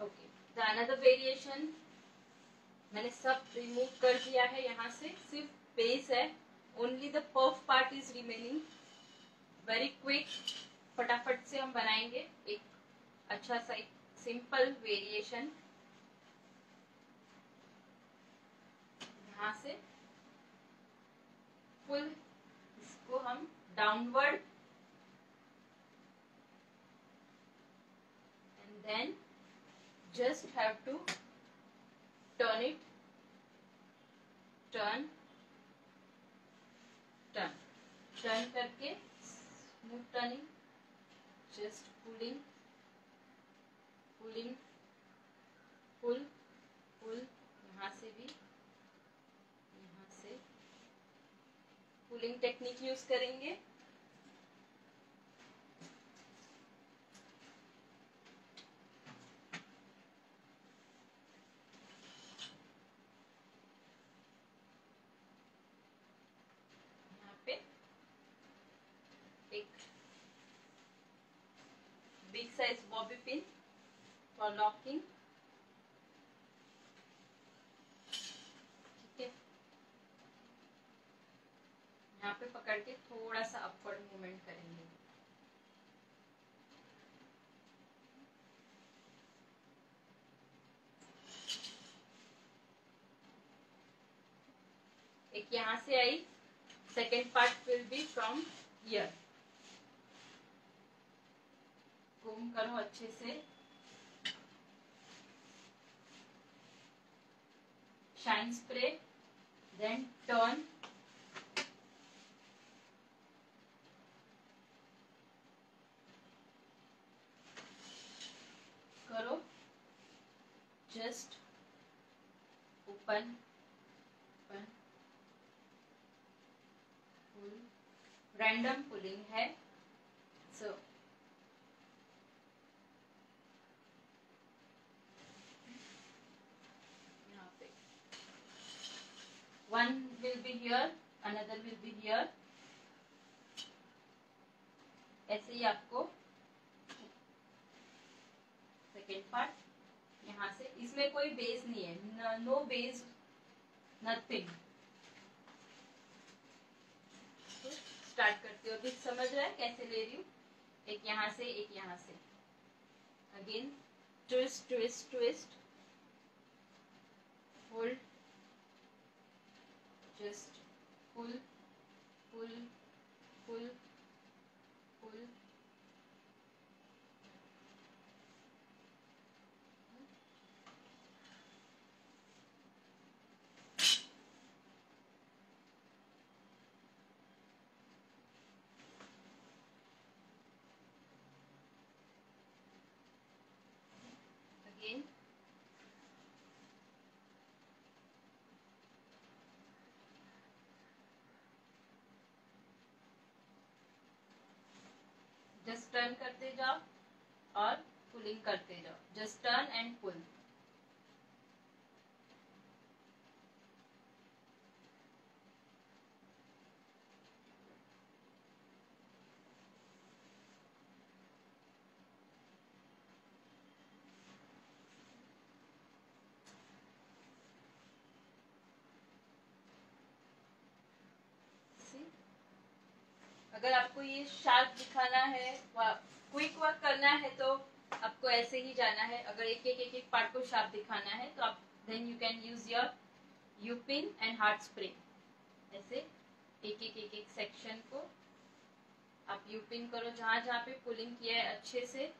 Okay, the another variation मैंने सब remove कर दिया है यहाँ से, सिर्फ बेस है, only the puff part is remaining. Very quick, फटाफट से हम बनाएंगे एक अच्छा सा एक सिंपल वेरिएशन। यहाँ से फुल इसको हम downward and then just have to turn it, turn करके smooth turning, just pulling pull, यहाँ से भी, यहाँ से पुलिंग टेक्निक यूज करेंगे। Big size bobby pin for locking. ठीक है, यहाँ पे पकड़ के थोड़ा सा अपवर्ड मूवमेंट करेंगे। एक यहाँ से आई, second part will be from here. Comb करो अच्छे से, शाइन स्प्रे, देन टर्न, करो, just open open, pull, random pulling है। So one will be here, another will be here। ऐसे ही आपको सेकेंड पार्ट यहाँ से, इसमें कोई बेस नहीं है, नो बेस, नथिंग। स्टार्ट करते हो भी समझ रहा है कैसे ले रही हूँ, एक यहाँ से एक यहाँ से, again twist twist twist, hold, just pull pull pull pull, again just turn करते जाओ और पुलिंग करते जाओ, जस्ट टर्न एंड पुल। अगर आपको ये शार्प दिखाना है, क्विक वर्क करना है, तो आपको ऐसे ही जाना है। अगर एक एक पार्ट को शार्प दिखाना है तो आप then you can use your U pin and hard spray. ऐसे एक एक सेक्शन को आप यू पिन करो, जहां जहां पे पुलिंग किया है अच्छे से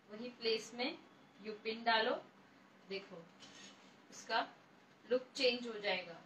वही प्लेस में यू पिन डालो। देखो उसका लुक चेंज हो जाएगा।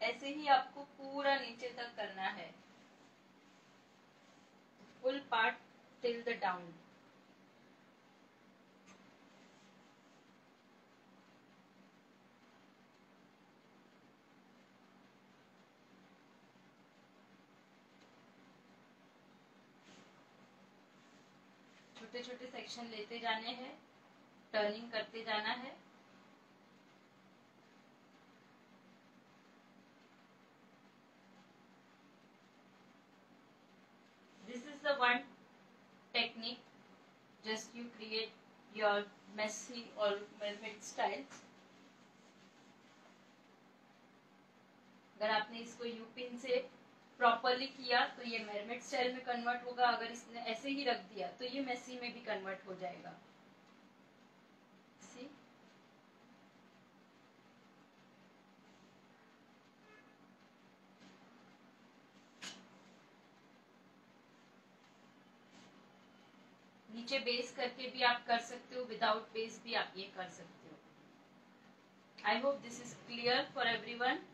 ऐसे ही आपको पूरा नीचे तक करना है, full part till the down. छोटे छोटे सेक्शन लेते जाने हैं, टर्निंग करते जाना है। This is the one technique. Just you create your messy or mermaid styles. अगर आपने इसको यू पिन से प्रॉपरली किया तो ये मेरमेड स्टाइल में कन्वर्ट होगा। अगर इसने ऐसे ही रख दिया तो ये मेसी में भी कन्वर्ट हो जाएगा। सी नीचे बेस करके भी आप कर सकते हो, विदाउट बेस भी आप ये कर सकते हो। आई hope this is clear for everyone.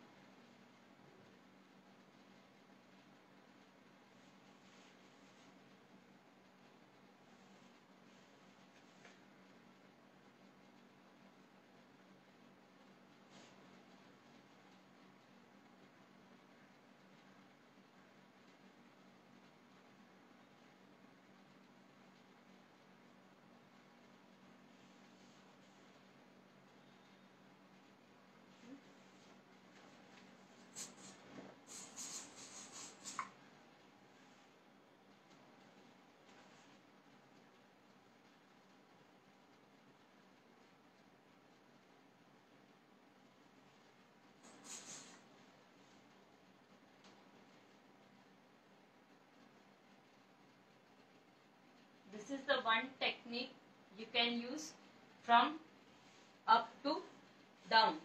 This is the one technique you can use from up to down.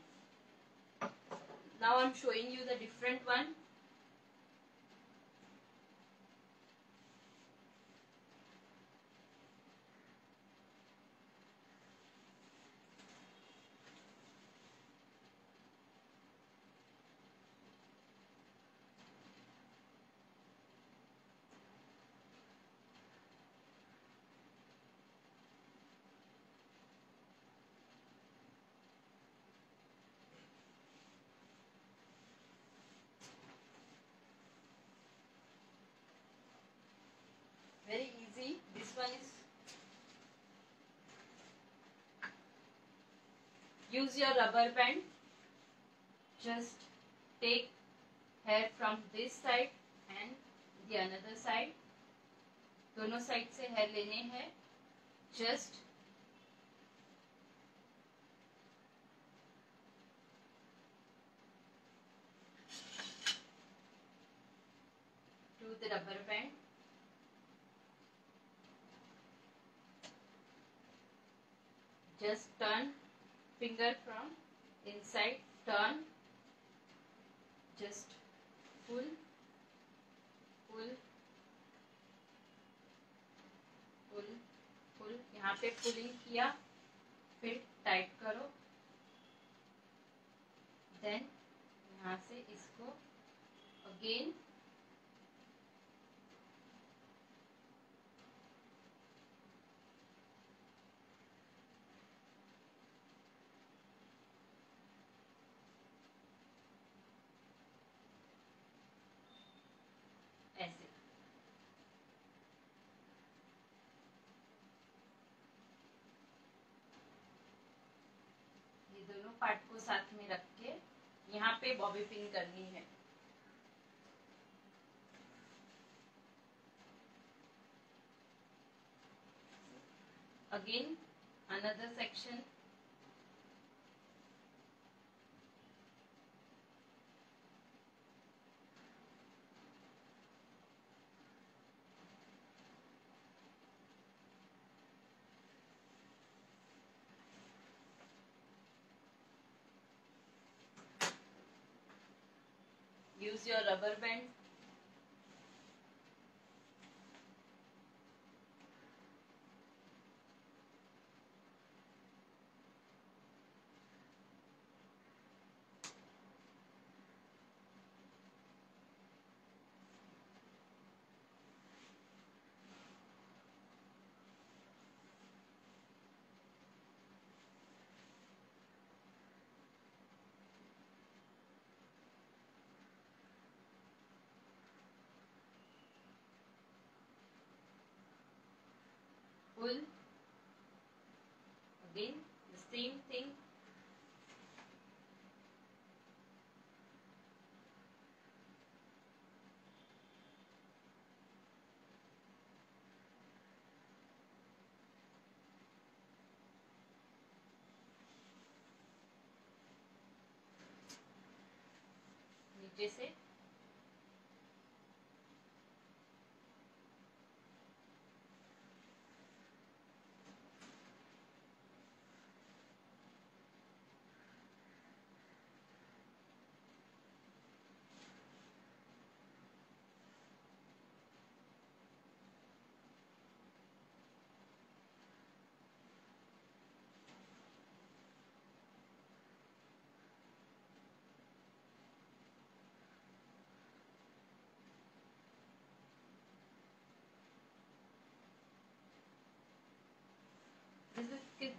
Now I'm showing you the different one. Very easy. This one is use your rubber band. Just take hair from this side and the another side. दोनों side से hair लेने हैं। Just do the rubber band. Just turn finger from inside, turn, just pull, pull, पुल पुल। यहाँ पे pulling किया, फिर tight करो, then यहाँ से इसको अगेन ऐसे। ये दोनों पार्ट को साथ में रख के यहाँ पे बॉबी पिन करनी है। Again another section. Use your rubber band. full. Again the same thing. नीचे से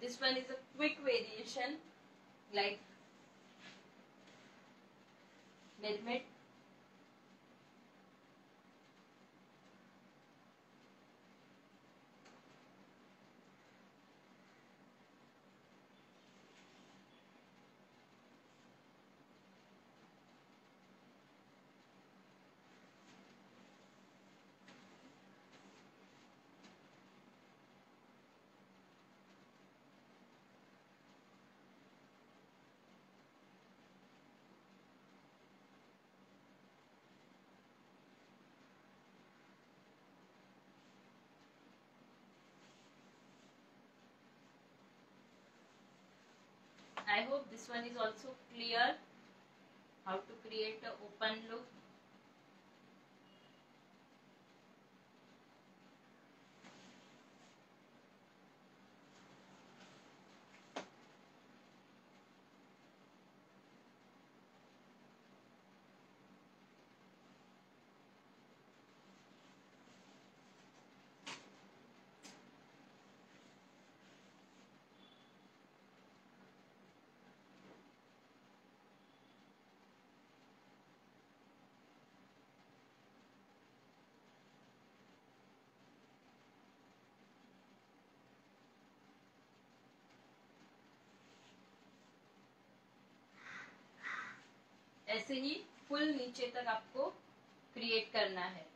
this one is a quick variation, like mermaid. I hope this one is also clear, how to create an open look. ऐसे ही full नीचे तक आपको create करना है.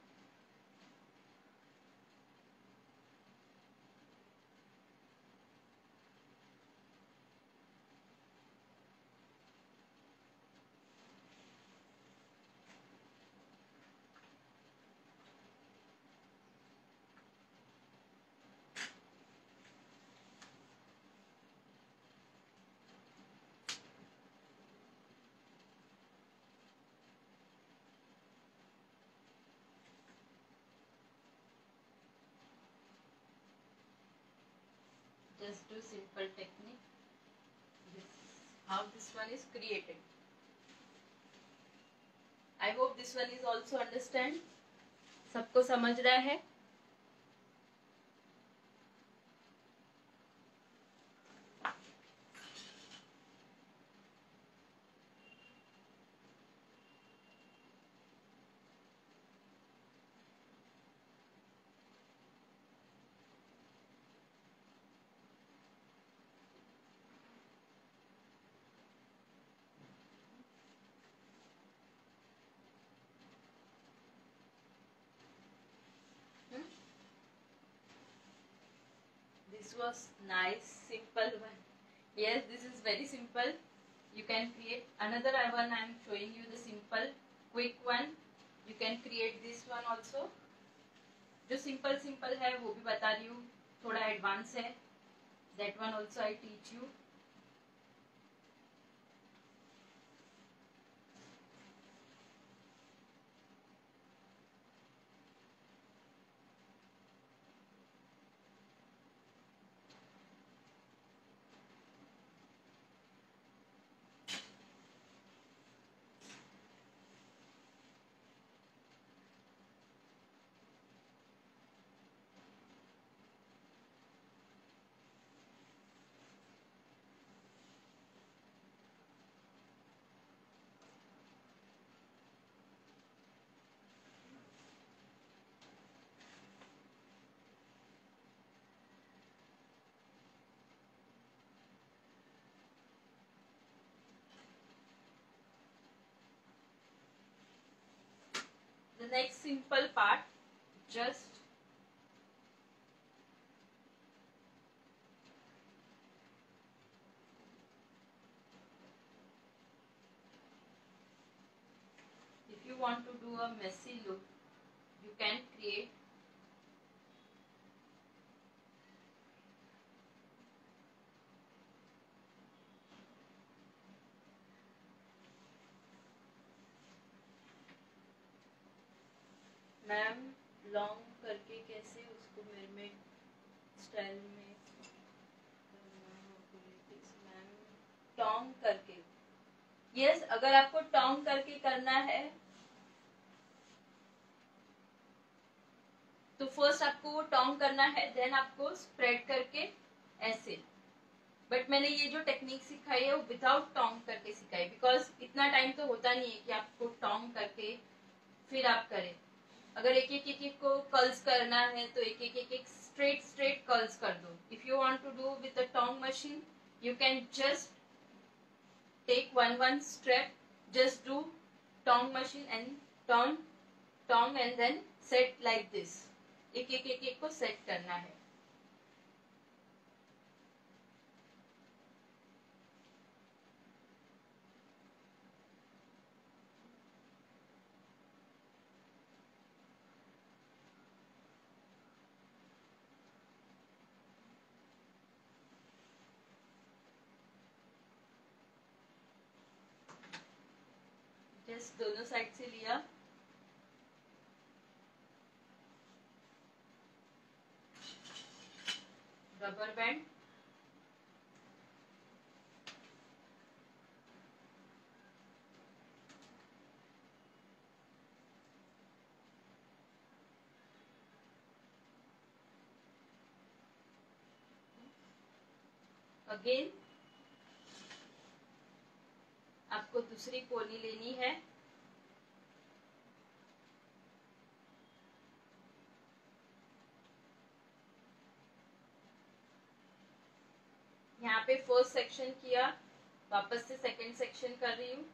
Just do simple technique. This how this one is created. I hope this one is also understand. सबको समझ रहा है? This was nice, simple one. Yes, this is very simple. You can create another one. I am showing you the simple, quick one. You can create this one also. जो simple simple है वो भी बता रही हूँ. थोड़ा advanced है. That one also I teach you. next simple part. Just if you want to do a messy look, you can create ma'am long करके कैसे उसको मेरमेड स्टाइल में मैम टॉन्ग करके। यस, अगर आपको टॉन्ग करके करना है तो फर्स्ट आपको वो टॉन्ग करना है, देन आपको स्प्रेड करके ऐसे। बट मैंने ये जो टेक्निक सिखाई है वो विदाउट टॉन्ग करके सिखाई, बिकॉज इतना टाइम तो होता नहीं है कि आपको टॉन्ग करके फिर आप करें। अगर एक एक को कर्ल्स करना है तो एक स्ट्रेट कर्ल्स कर दो। If you want to do with the tong machine, you can just take one step, just do tong machine and tong and then set like this। एक को सेट करना है। जस्ट दोनों साइड से लिया, rubber band, again आपको दूसरी pony लेनी है, यहाँ पे फर्स्ट सेक्शन किया, वापस से सेकंड सेक्शन कर रही हूँ।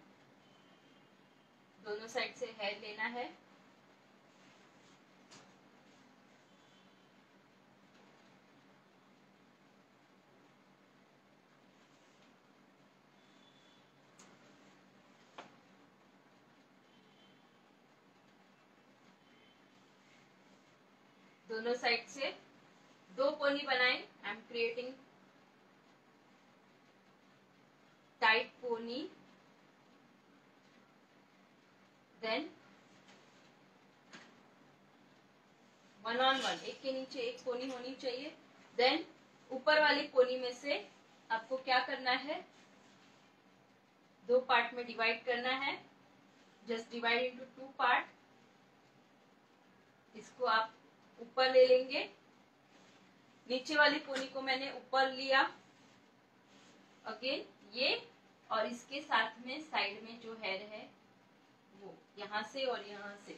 दोनों साइड से हेयर लेना है, दोनों साइड से दो पोनी बनाए। I am creating tight pony, then one on one, एक के नीचे एक पोनी होनी चाहिए। देन ऊपर वाली पोनी में से आपको क्या करना है, दो पार्ट में डिवाइड करना है। Just divide into two part. इसको आप ऊपर ले लेंगे, नीचे वाली पोनी को मैंने ऊपर लिया, अगेन ये और इसके साथ में साइड में जो हेयर है वो यहां से और यहां से।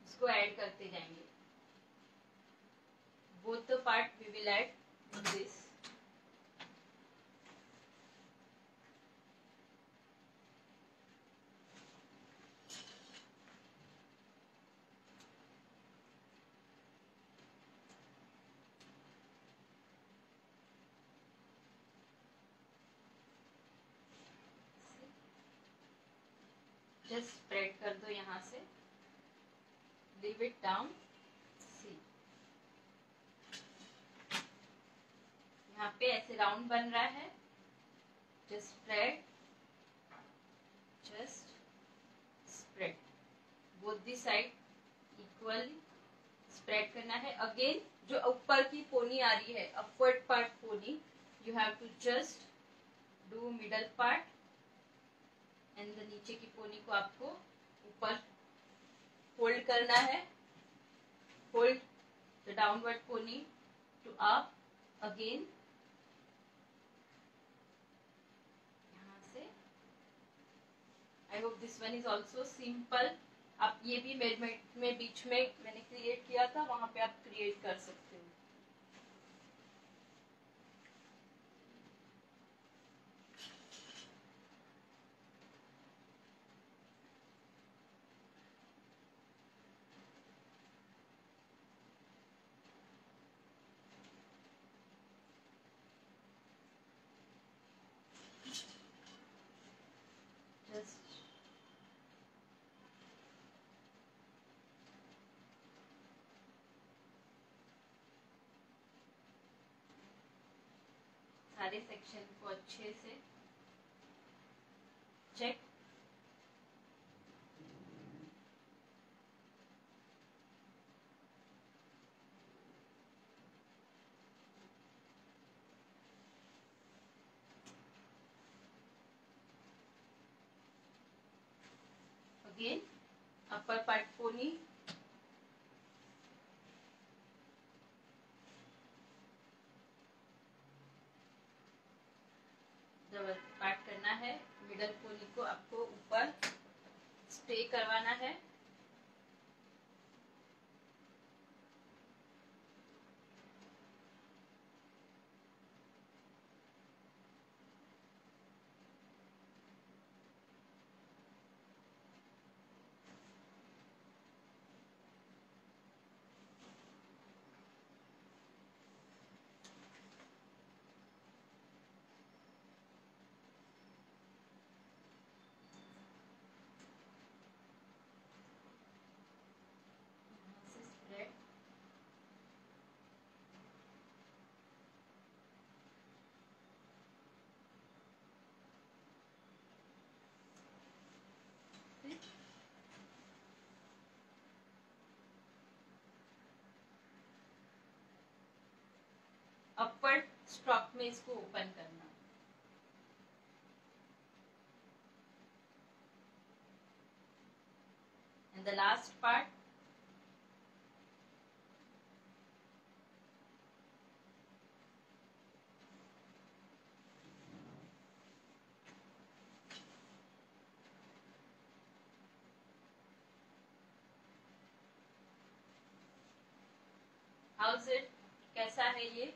इसको ऐड करते जाएंगे। Both the part we will add this. Just spread कर दो यहाँ से, लीव इट डाउन। सी यहाँ पे ऐसे राउंड बन रहा है। Just spread, just spread, both the side equally spread करना है। अगेन जो ऊपर की पोनी आ रही है, upward part pony, you have to just do middle part and the नीचे की पोनी को आपको ऊपर फोल्ड करना है। Fold the downward pony to up again, यहाँ से। I hope this one is also simple. आप ये भी मेजरमेंट में बीच में मैंने क्रिएट किया था, वहां पे आप क्रिएट कर सकते हो। सारे सेक्शन को अच्छे से check. Again upper part pony, double part करना है। मिडल पोनी को आपको ऊपर स्टे करवाना है। अपवर्ड स्ट्रोक में इसको ओपन करना। And the last part house it, कैसा है ये?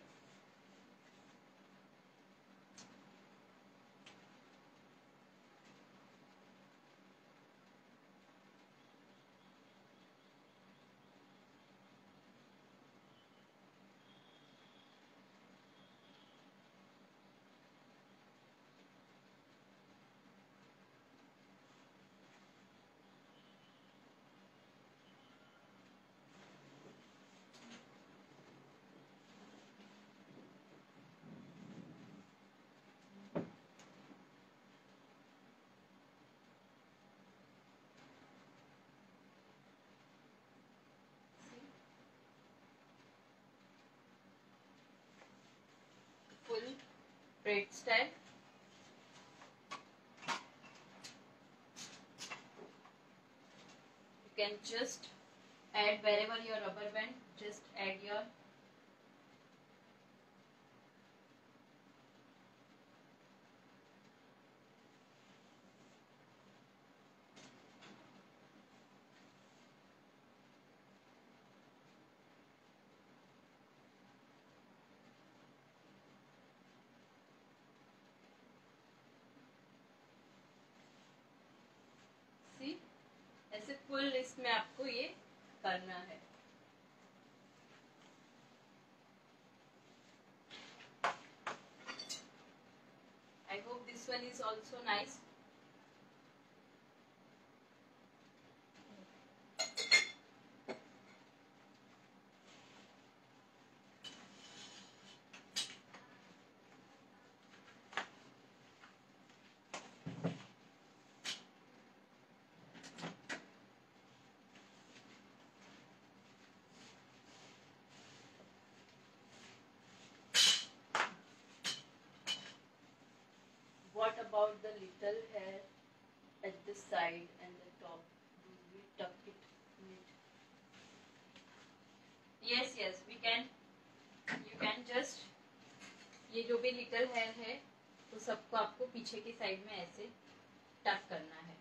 Full braid style. You can just add wherever your rubber band, just add your सी, ऐसे फुल इसमें आपको ये करना है। I hope this one is also nice. What about the little hair at the side and the top? Do we tuck it in it? Yes, yes, we can. You can just, ये जो भी little hair है तो सबको आपको पीछे की side में ऐसे टक करना है।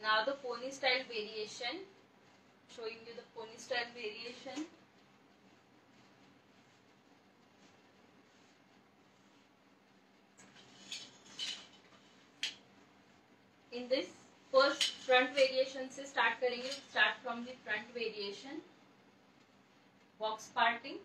Now the pony style variation, showing you the pony style variation. In this first front variation से start करेंगे. Start from the front variation, box parting.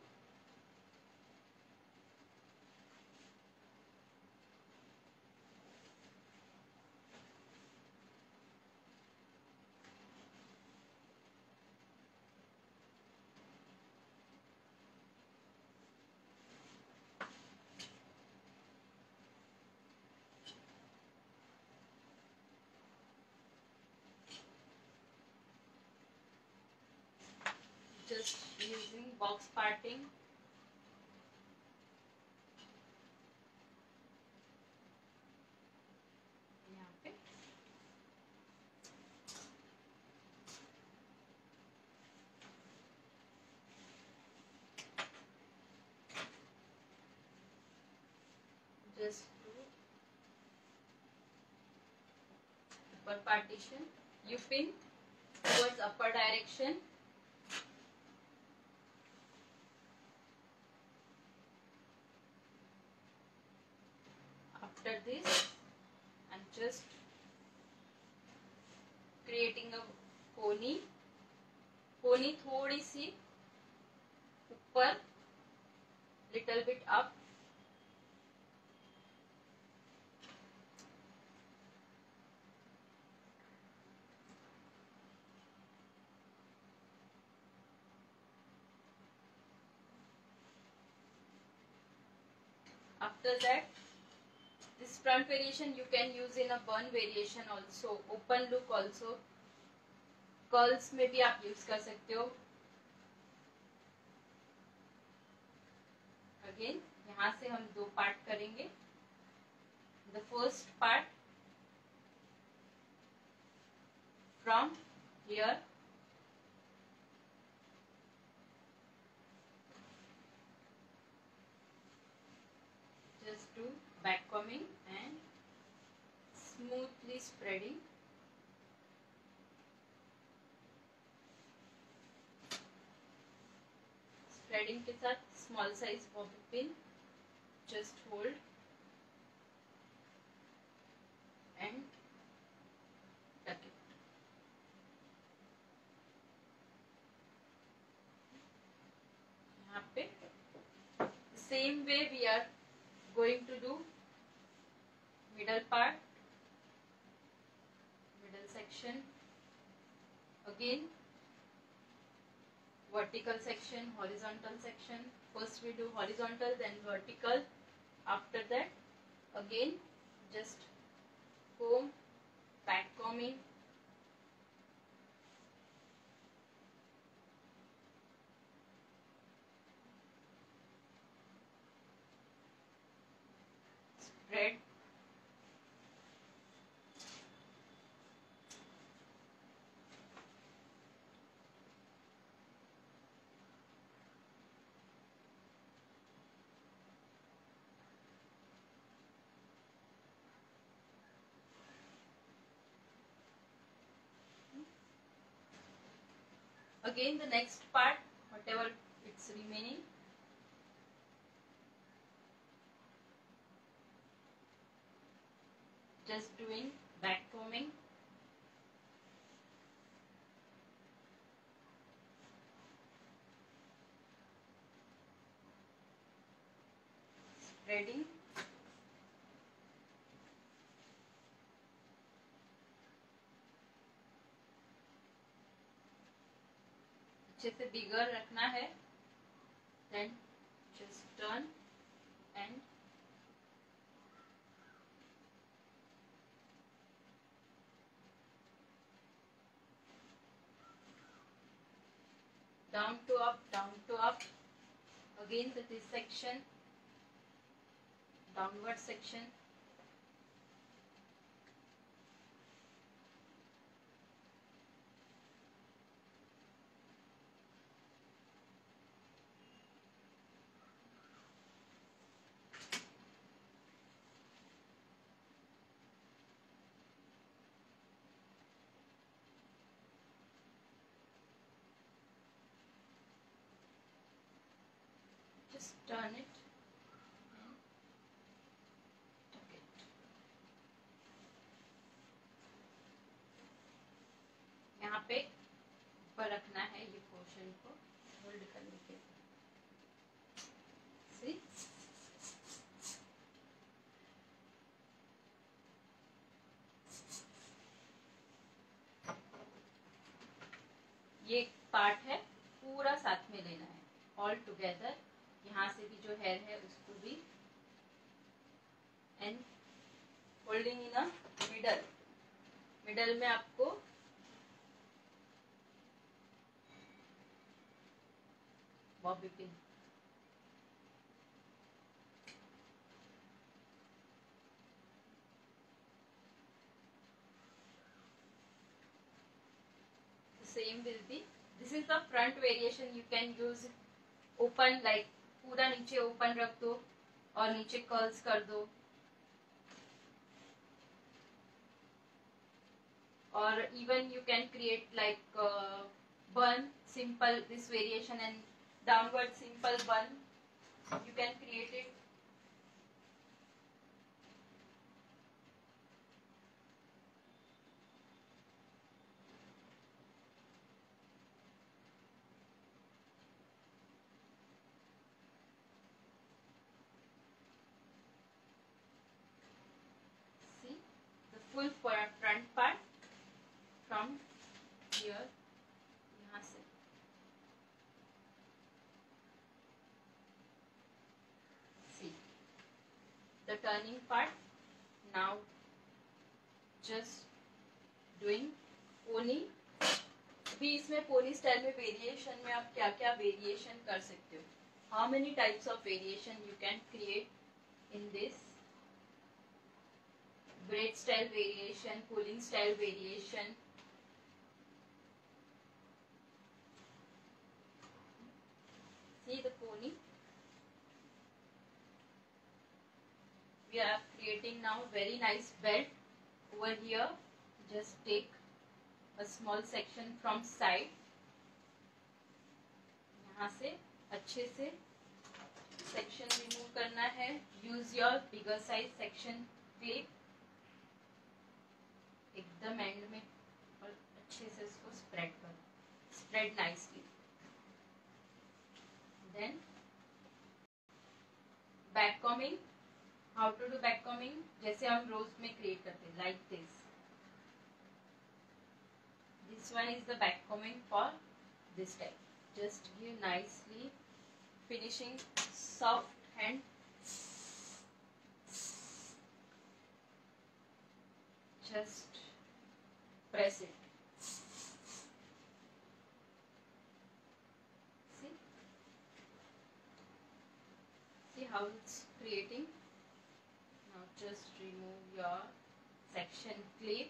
Just using box parting. यहाँ पे just do upper partition. You pin towards upper direction. After this, I'm just creating a pony. Pony थोड़ी सी ऊपर, little bit up. After that, this front variation you can use in a bun variation also, open look also. Curls में भी आप use कर सकते हो. Again, यहाँ से हम दो पार्ट करेंगे. The first part from here, just do back combing and smoothly spreading. Spreading के साथ small size bobby pin just hold and tuck it. यहाँ पे same way we are going to do middle part, middle section. Again, vertical section, horizontal section. First we do horizontal, then vertical. After that, again just comb, back combing. Spread. Again the next part, whatever it's remaining, just doing back combing. Spreading. अच्छे से बिगर रखना है. Then just turn and down to up, down to up. Again this section, downward section. just turn it and tuck it. यहाँ पे ऊपर रखना है ये पोर्शन को होल्ड करने के लिए। See? ये पार्ट है पूरा साथ में लेना है ऑल टुगेदर। यहाँ से भी जो हेयर है उसको भी and holding in a middle. Middle में आपको bobby pin same will be, this is the front variation, you can use open like पूरा नीचे ओपन रख दो और नीचे कर्ल्स कर दो, और even you can create like bun simple this variation and downward simple bun you can create it. See the full front part from here, यहाँ से see the turning part. Now just doing pony. भी इसमें pony style में variation में आप क्या क्या variation कर सकते हो, how many types of variation you can create in this braid style variation, pulling style variation. See the pony. We are creating now very nice belt over here. Just take a small section from side. यहाँ से अच्छे से section remove करना है. Use your bigger size section clip. एकदम end में और अच्छे से इसको स्प्रेड करो, spread nicely. Then back combing, how to do back combing, जैसे हम रोज में क्रिएट करते हैं like this. This one is the back combing for this type. Just give nicely finishing soft hand. Just press it. See how it's creating. Now just remove your section clip.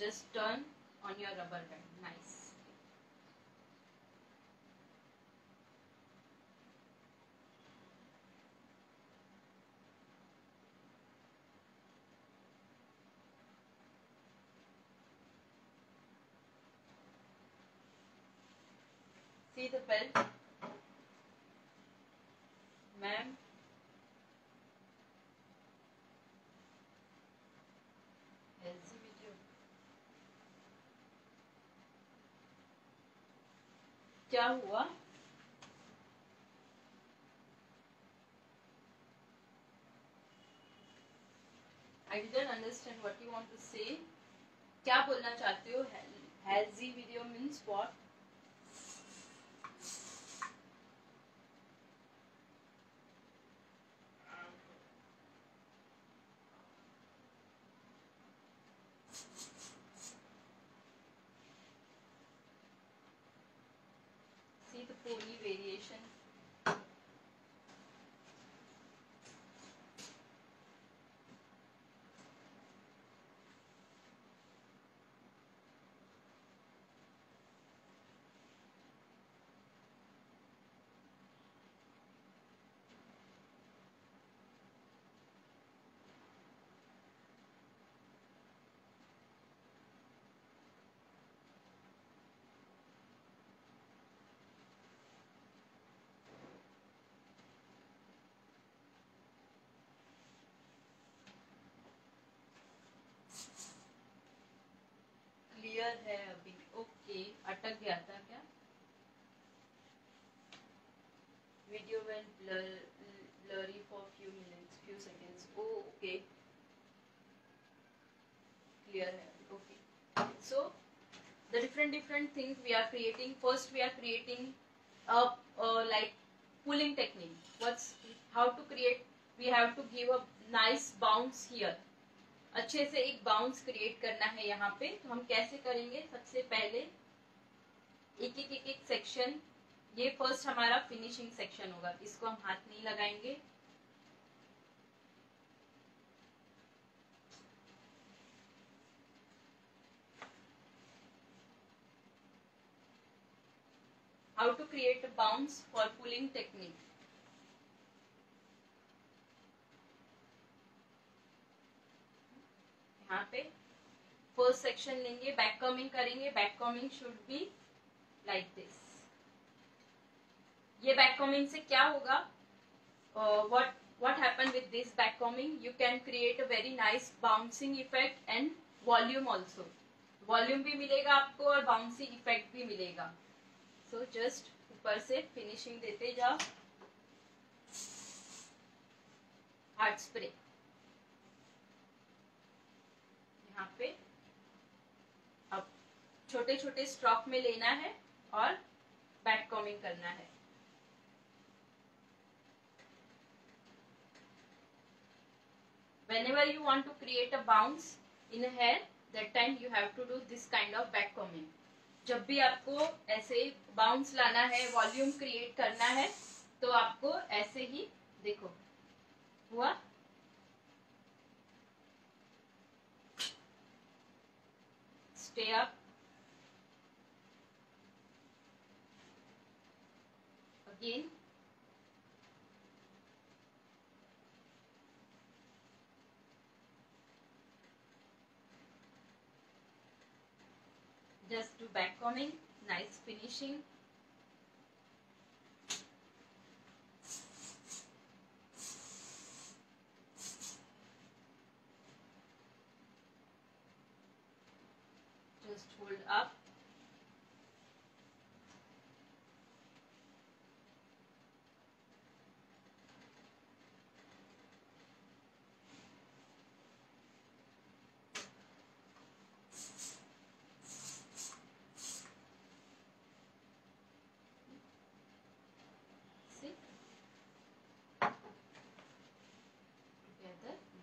Just turn on your rubber band. Nice. See the belt, ma'am. ऐसी video क्या हुआ? I didn't understand what you want to say. क्या बोलना चाहते हो? Healthy video means what? See the pony variation. video went blurry for few seconds. Oh, okay. Clear है. Okay. So the different things we are creating. First, we are creating a like pulling technique. How to create? We have to give a nice bounce here. अच्छे से एक bounce create करना है यहाँ पे. तो हम कैसे करेंगे? सबसे पहले एक सेक्शन. ये फर्स्ट हमारा फिनिशिंग सेक्शन होगा. इसको हम हाथ नहीं लगाएंगे. How to create a bounce for pulling technique. यहाँ पे फर्स्ट सेक्शन लेंगे, बैक कमिंग करेंगे. Back coming should be like this. ये बैक कमिंग से क्या होगा? what happened with this back combing? You can create a very nice bouncing effect and volume also. Volume भी मिलेगा आपको और बाउंसिंग इफेक्ट भी मिलेगा. सो जस्ट ऊपर से फिनिशिंग देते जाओ. हार्ड स्प्रे यहाँ पे अब छोटे छोटे स्ट्रोक में लेना है और बैक कॉमिंग करना है. Whenever you want to create a bounce in a hair, that time you have to do this kind of back combing. जब भी आपको ऐसे बाउंस लाना है, वॉल्यूम क्रिएट करना है, तो आपको ऐसे ही देखो हुआ. Stay up. Again. Just do back combing, nice finishing. Just hold up.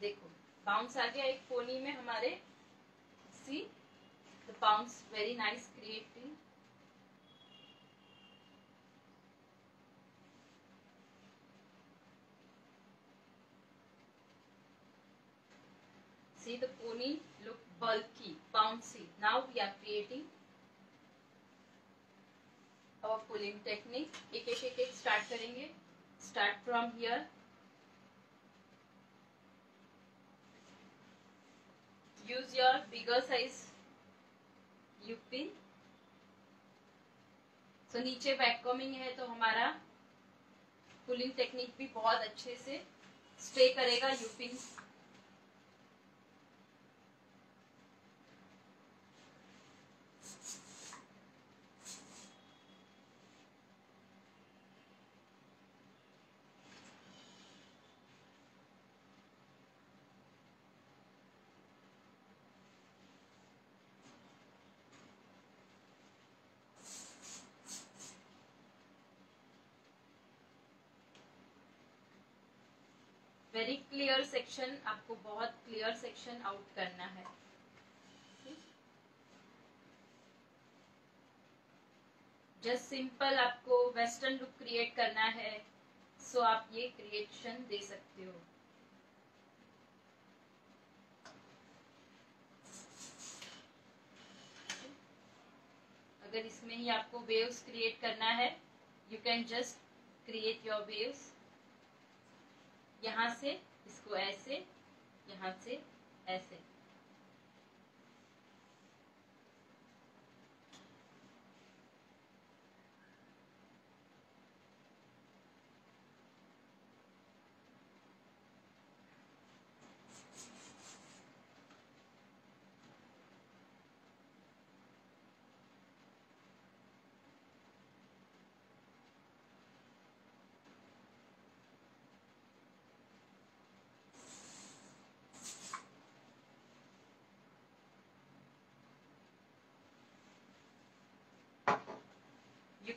देखो बाउंस आ गया एक पोनी में हमारे. See the bounce very nice creating. See the pony look bulky, bouncy. Now we are creating our pulling technique. एक start करेंगे. Start from here. Use your bigger size U-pin. So नीचे back combing है तो हमारा pulling technique भी बहुत अच्छे से स्टे करेगा U-pin. Very clear section. आपको बहुत क्लियर सेक्शन आउट करना है. जस्ट सिंपल आपको वेस्टर्न लुक क्रिएट करना है, सो आप ये क्रिएशन दे सकते हो. अगर इसमें ही आपको वेव्स क्रिएट करना है, you can just create your waves. यहाँ से इसको ऐसे, यहाँ से ऐसे.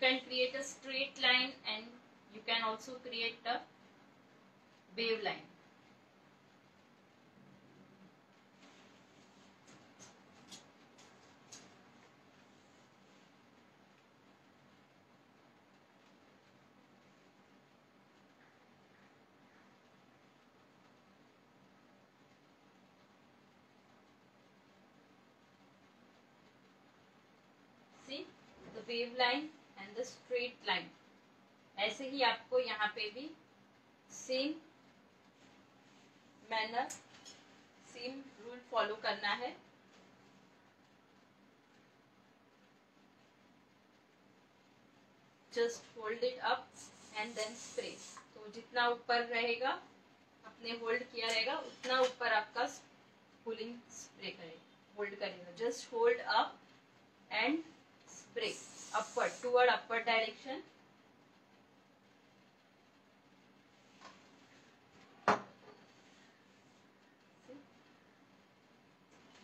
can create a straight line and you can also create a wave line. See the wave line and the straight line. ऐसे ही आपको यहाँ पे भी same manner, same rule follow करना है. Just hold it up and then spray. तो जितना ऊपर रहेगा, आपने होल्ड किया रहेगा, उतना ऊपर आपका पुलिंग स्प्रे करेगा, होल्ड करेगा. Just hold up and spray upward, toward upward direction.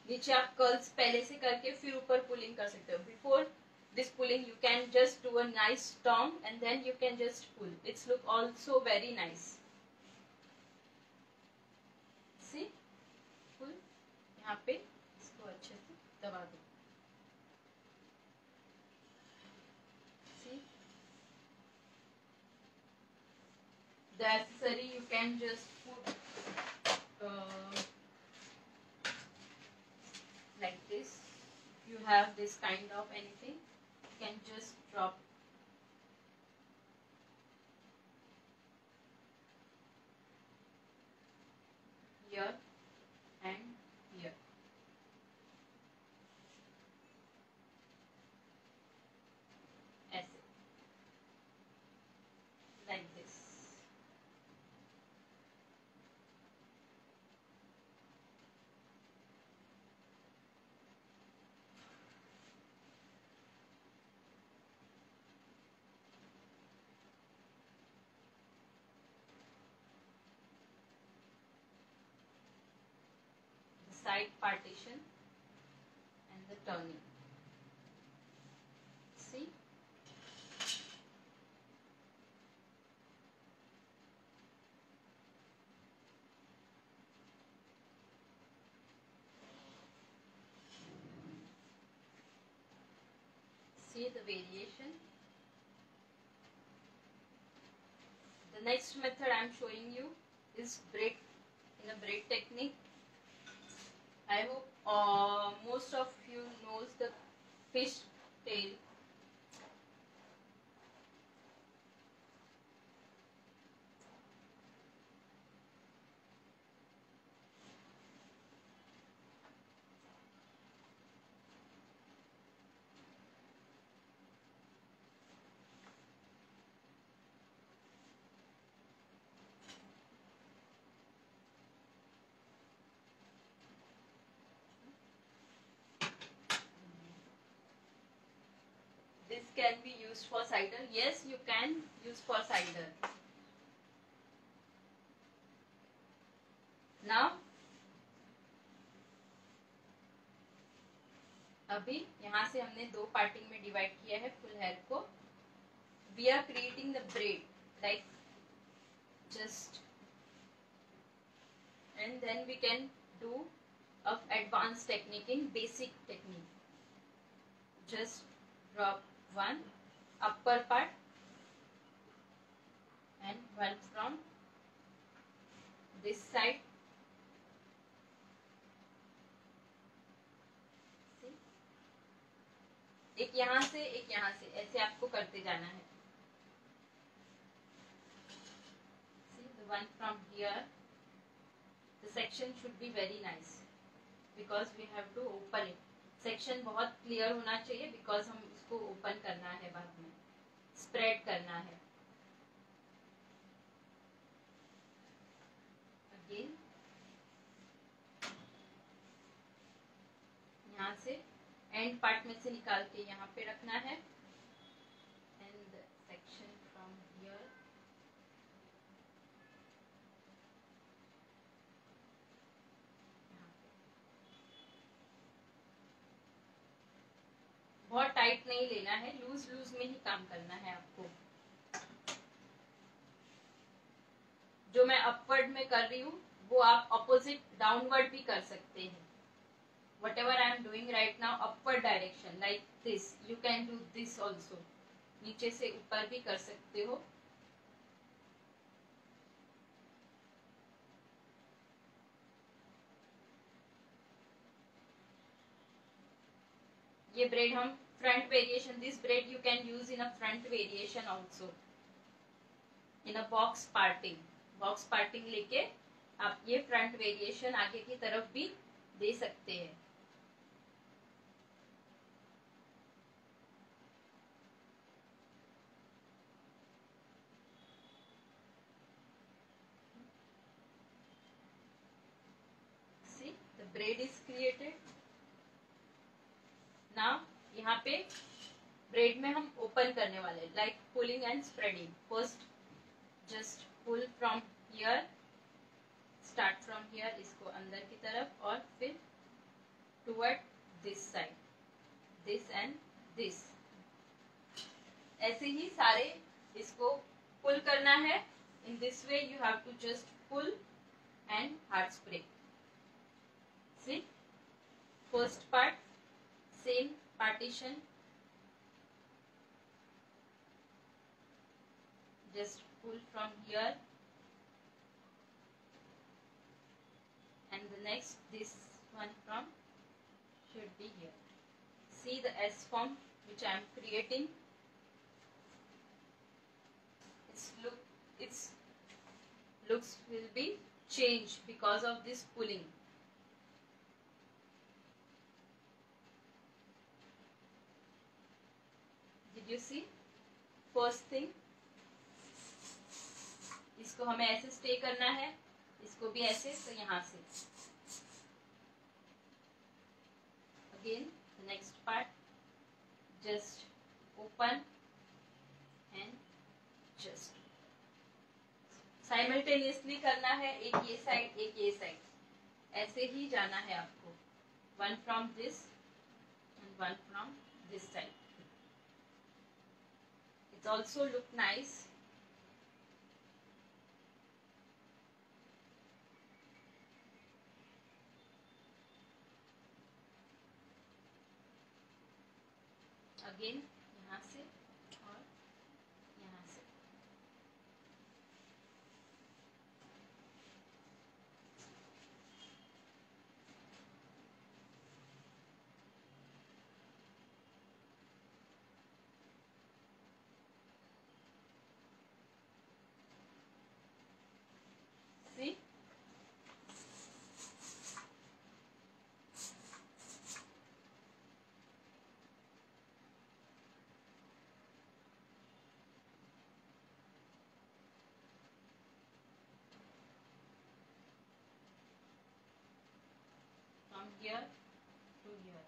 नीचे आप कर्ल्स पहले से करके फिर ऊपर पुलिंग कर सकते हो. Before this pulling you can just do a nice storm and then you can just pull. It's look also very nice. See, pull. यहाँ पे इसको अच्छे से दबा दो. See, the accessory you can just put like this. If you have this kind of anything, can just drop here and here. ऐसे, like this. Side partition and the turning. See, see the variation. The next method I am showing you is braid, in a braid technique. I hope most of you knows the fish tail. This can be used for cider. Yes, you can use for cider. Now, अभी यहाँ से हमने दो parting में divide किया है full hair को. We are creating the braid like just, and then we can do of advanced technique in basic technique. Just drop one upper part and one from this side. See? एक यहाँ से एक यहाँ से, ऐसे आपको करते जाना है. See, the one from here, the section should be very nice because we have to open it. Section बहुत क्लियर होना चाहिए बिकॉज हम इसको ओपन करना है, बाद में स्प्रेड करना है. अगेन यहाँ से एंड पार्ट में से निकाल के यहाँ पे रखना है. एंड सेक्शन फ्रॉम हियर, बहुत टाइट नहीं नहीं लेना है, लूज लूज में ही काम करना है आपको। जो मैं अपवर्ड में कर रही हूँ वो आप ऑपोजिट डाउनवर्ड भी कर सकते हैं। whatever I am doing right now, upward direction like this, you can do this also. नीचे से ऊपर भी कर सकते हो। ये ब्रेड हम front variation, this braid you can use in a front variation also, in a box parting. Box parting लेके आप ये फ्रंट वेरिएशन आगे की तरफ भी दे सकते हैं। See, the braid is created. Now यहाँ पे ब्रेड में हम ओपन करने वाले, like pulling and spreading. First just pull from here, start from here, इसको अंदर की तरफ, और फिर toward this side, this and this. ऐसे ही सारे इसको पुल करना है। In this way you have to just pull and hard spray. See, first part same partition, just pull from here, and the next this one from should be here. See the S form which I am creating. Its looks will be changed because of this pulling. Did you see? First thing, इसको हमें ऐसे stay करना है, इसको भी ऐसे, तो यहाँ से again next part, just open and just simultaneously करना है। एक ये साइड, एक ये साइड, ऐसे ही जाना है आपको। One from this and one from this side. It's also look nice. Again यहाँ से और यहाँ से। See? From here to here.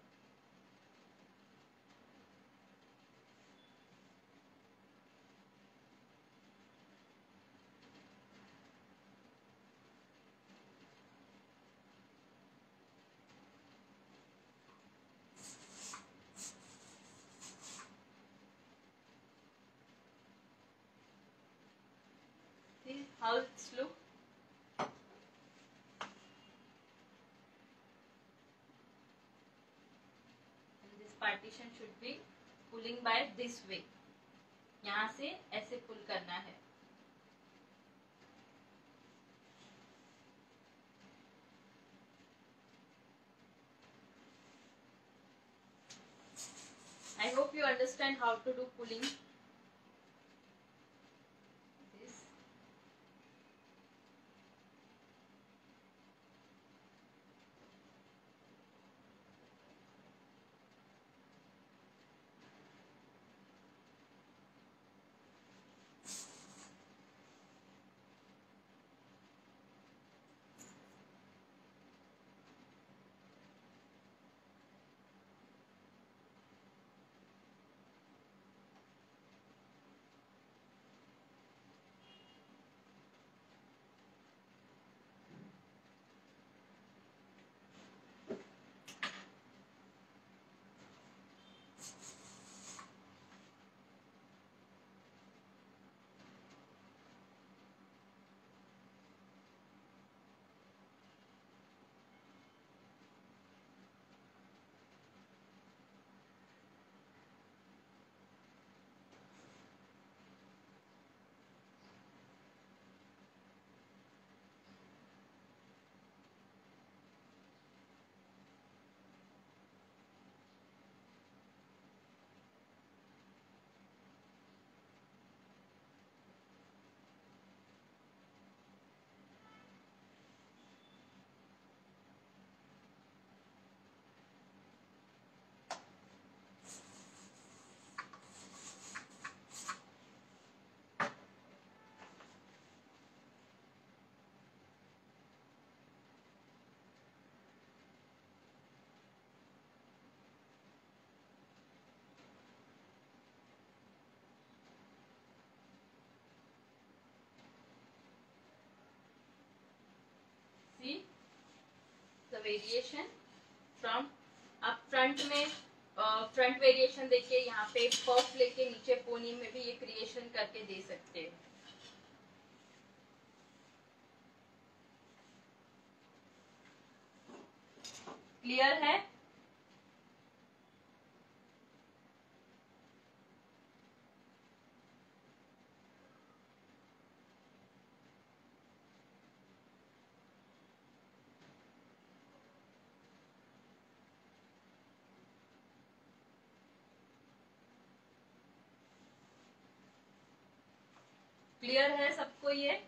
See how it's look? And this partition should be pulling by this way. यहाँ से ऐसे पुल करना है। I hope you understand how to do pulling. This. Variation from, आप फ्रंट में फ्रंट वेरिएशन देखिए, यहाँ पे पफ लेके नीचे पोनी में भी ये क्रिएशन करके दे सकते हो। क्लियर है? क्लियर है सबको ये?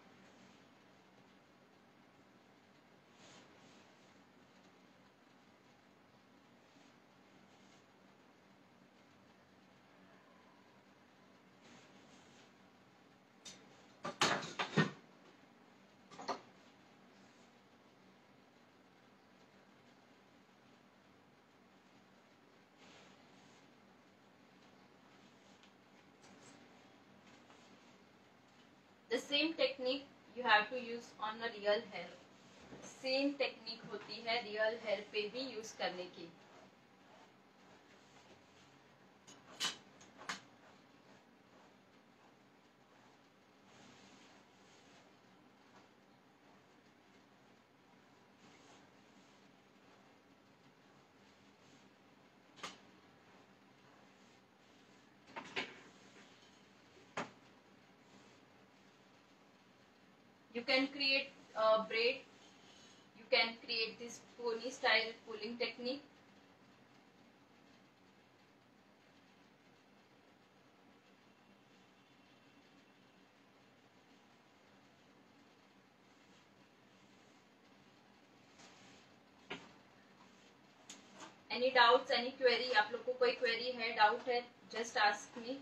The same technique you have to use on a real hair. Same technique होती है रियल हेयर पे भी यूज करने की। You can create braid, you can create this pony style pulling technique. Any doubts, any query? आप लोग को कोई query है, doubt है, just ask me.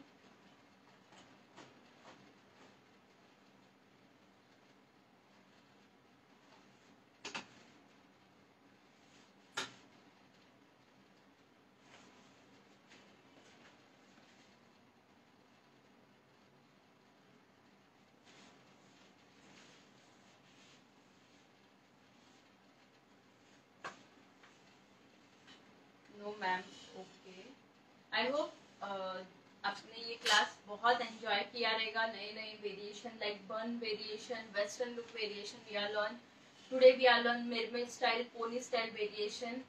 No ma'am, okay. I hope आपने ये क्लास बहुत एंजॉय किया रहेगा। नए नए variation like bun variation, western look variation we are learn today, we are learn mermaid style, pony style variation.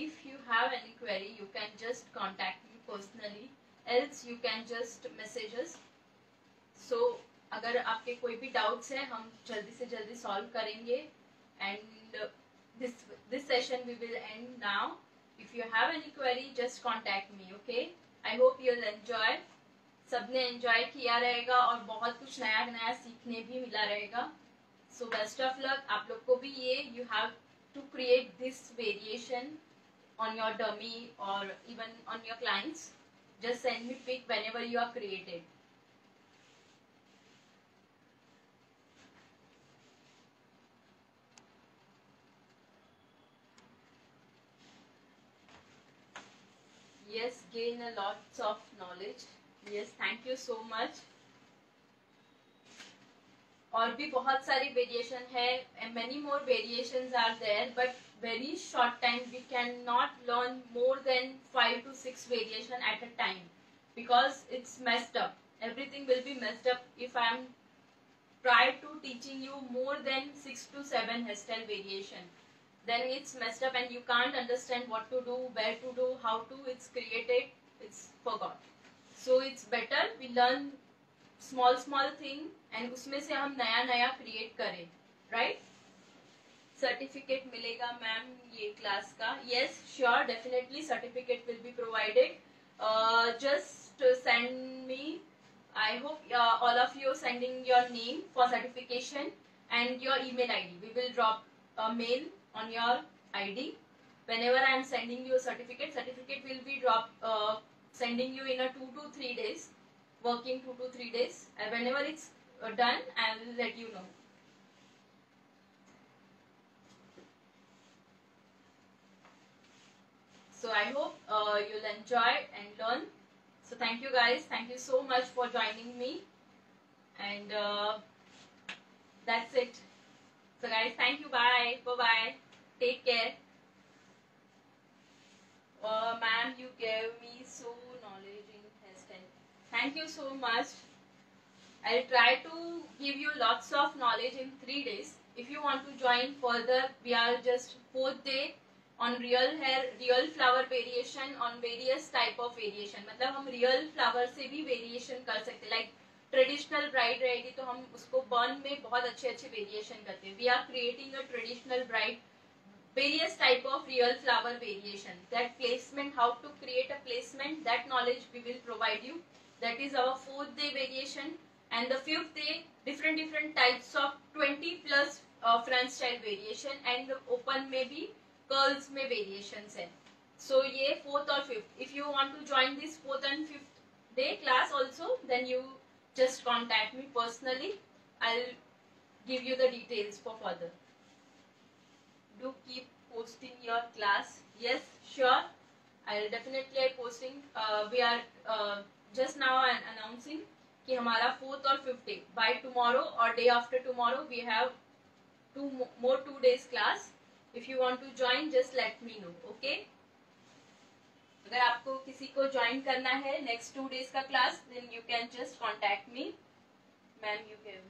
If you have any query, you can just contact me personally, else you can just message us. So अगर आपके कोई भी doubts है हम जल्दी से जल्दी solve करेंगे. And this session we will end now. If you have any query, just contact me, okay? I hope you'll enjoy. सबने एंजॉय किया रहेगा और बहुत कुछ नया नया सीखने भी मिला रहेगा. So best of luck. आप लोग को भी ये you have to create this variation on your dummy or even on your clients. Just send me pic whenever you are created. Yes, gain a lots of knowledge. Yes, thank you so much. और भी बहुत सारी variation है. Many more variations are there, but very short time we cannot learn more than 5 to 6 variation at a time because it's messed up. Everything will be messed up if I am try to teaching you more than 6 to 7 hairstyle variation. Then it's messed up and you can't understand what to do, where to do, how to it's created, it's forgot. So it's better we learn small thing and उसमें से हम नया नया create करें, right? Certificate मिलेगा ma'am ये class का? Yes, sure, definitely certificate will be provided. Just send me. I hope all of you sending your name for certification and your email ID. We will drop a mail on your ID. Whenever I am sending you a certificate will be sending you in a 2 to 3 days, working 2 to 3 days. And whenever it's done, I will let you know. So I hope you'll enjoy and learn. So thank you guys. Thank you so much for joining me. And that's it. So guys, thank you. Bye. Bye-bye. Take care. Ma'am, you gave me so knowledge in hairstyle. Thank you so much. I'll try to give you lots of knowledge in 3 days. If you want to join further, we are just 4th day on real hair, real flower variation on various type of variation. मतलब हम real flower से भी variation कर सकते. Like traditional bride रहेगी तो हम उसको burn में बहुत अच्छे अच्छे variation करते हैं. We are creating a traditional bride. Various type of real flower variation. That placement, how to create a placement, that knowledge we will provide you. That is our 4th day variation. And the 5th day, different types of 20 plus front style variation. And open में भी curls में variations है. So ये 4th और 5th. If you want to join this 4th and 5th day class also, then you just contact me personally. I'll give you the details for further. Do keep posting your class. Yes, sure. I'll definitely posting. We are just now announcing कि हमारा 4th और 5th day by tomorrow or day after tomorrow we have 2 days class. If you want to join, just let me know. Okay? अगर आपको किसी को join करना है next 2 days का class, then you can just contact me. Ma'am, you can.